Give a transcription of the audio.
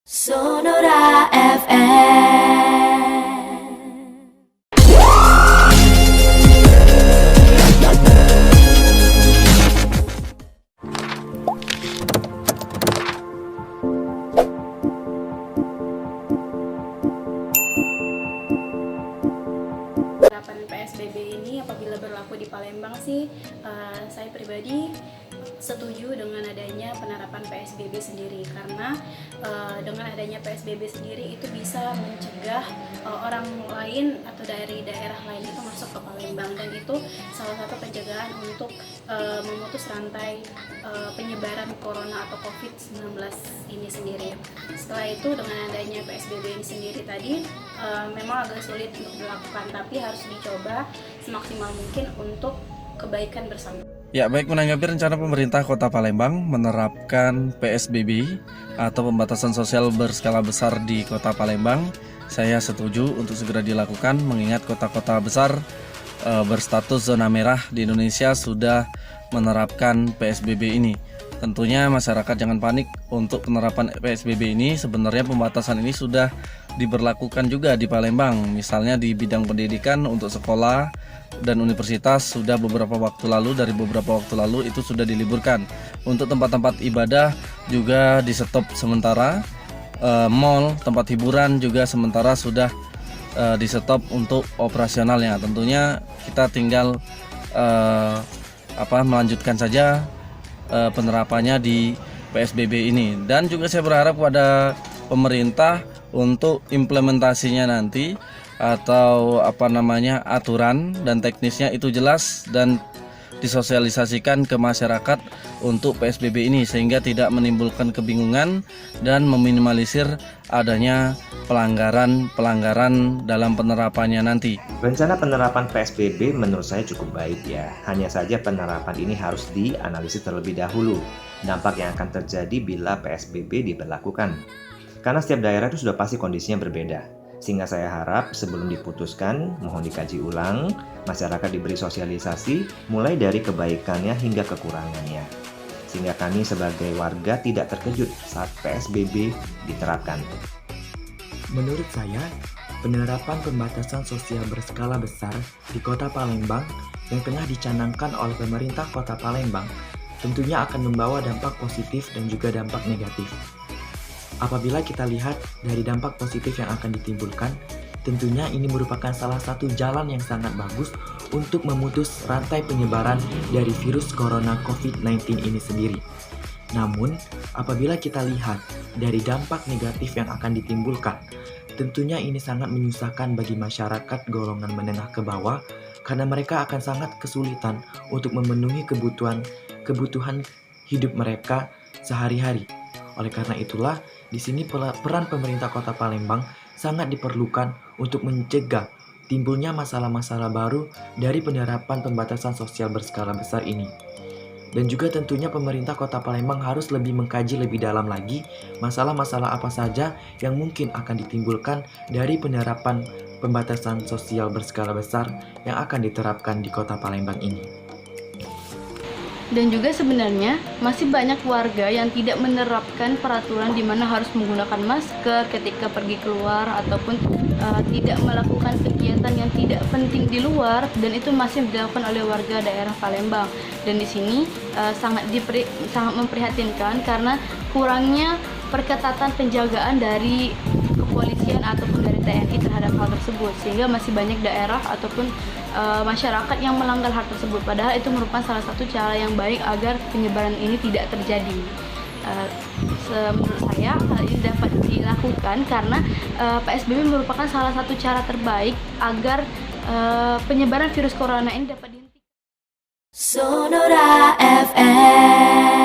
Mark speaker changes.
Speaker 1: Sonora FM.
Speaker 2: Penerapan PSBB ini apabila berlaku di Palembang sih, saya pribadi setuju dengan adanya penerapan PSBB sendiri karena dengan adanya PSBB sendiri itu bisa mencegah orang lain atau dari daerah lain itu masuk ke Palembang, dan itu salah satu pencegahan untuk memutus rantai penyebaran corona atau COVID-19 ini sendiri. Setelah itu dengan adanya PSBB ini sendiri tadi memang agak sulit untuk dilakukan, tapi harus dicoba semaksimal mungkin untuk kebaikan bersama.
Speaker 3: Ya, baik, menanggapi rencana pemerintah Kota Palembang menerapkan PSBB atau pembatasan sosial berskala besar di Kota Palembang, saya setuju untuk segera dilakukan mengingat kota-kota besar berstatus zona merah di Indonesia sudah menerapkan PSBB ini. Tentunya masyarakat jangan panik untuk penerapan PSBB ini. Sebenarnya pembatasan ini sudah diberlakukan juga di Palembang, misalnya di bidang pendidikan untuk sekolah dan universitas sudah beberapa waktu lalu itu sudah diliburkan. Untuk tempat-tempat ibadah juga di stop sementara. Mall, tempat hiburan juga sementara sudah di stop untuk operasionalnya. Tentunya kita tinggal melanjutkan saja penerapannya di PSBB ini, dan juga saya berharap kepada pemerintah untuk implementasinya nanti atau aturan dan teknisnya itu jelas dan disosialisasikan ke masyarakat untuk PSBB ini sehingga tidak menimbulkan kebingungan dan meminimalisir adanya pelanggaran dalam penerapannya nanti.
Speaker 4: Rencana penerapan PSBB menurut saya cukup baik ya. Hanya saja penerapan ini harus dianalisis terlebih dahulu dampak yang akan terjadi bila PSBB diberlakukan. Karena setiap daerah itu sudah pasti kondisinya berbeda. Sehingga saya harap sebelum diputuskan, mohon dikaji ulang, masyarakat diberi sosialisasi mulai dari kebaikannya hingga kekurangannya. Sehingga kami sebagai warga tidak terkejut saat PSBB diterapkan.
Speaker 5: Menurut saya, penerapan pembatasan sosial berskala besar di Kota Palembang yang tengah dicanangkan oleh pemerintah Kota Palembang tentunya akan membawa dampak positif dan juga dampak negatif. Apabila kita lihat dari dampak positif yang akan ditimbulkan, tentunya ini merupakan salah satu jalan yang sangat bagus untuk memutus rantai penyebaran dari virus corona COVID-19 ini sendiri. Namun, apabila kita lihat dari dampak negatif yang akan ditimbulkan, tentunya ini sangat menyusahkan bagi masyarakat golongan menengah ke bawah karena mereka akan sangat kesulitan untuk memenuhi kebutuhan hidup mereka sehari-hari. Oleh karena itulah, di sini peran pemerintah Kota Palembang sangat diperlukan untuk mencegah timbulnya masalah-masalah baru dari penerapan pembatasan sosial berskala besar ini. Dan juga tentunya pemerintah Kota Palembang harus lebih mengkaji lebih dalam lagi masalah-masalah apa saja yang mungkin akan ditimbulkan dari penerapan pembatasan sosial berskala besar yang akan diterapkan di Kota Palembang ini.
Speaker 6: Dan juga sebenarnya masih banyak warga yang tidak menerapkan peraturan di mana harus menggunakan masker ketika pergi keluar ataupun tidak melakukan kegiatan yang tidak penting di luar, dan itu masih dilakukan oleh warga daerah Palembang. Dan di sini sangat memprihatinkan karena kurangnya perketatan penjagaan dari kepolisian ataupun dari TNI terhadap hal tersebut, sehingga masih banyak daerah ataupun masyarakat yang melanggar hal tersebut, padahal itu merupakan salah satu cara yang baik agar penyebaran ini tidak terjadi. Menurut saya hal ini dapat dilakukan karena PSBB merupakan salah satu cara terbaik agar penyebaran virus corona ini dapat dihentikan.
Speaker 1: Sonora FM.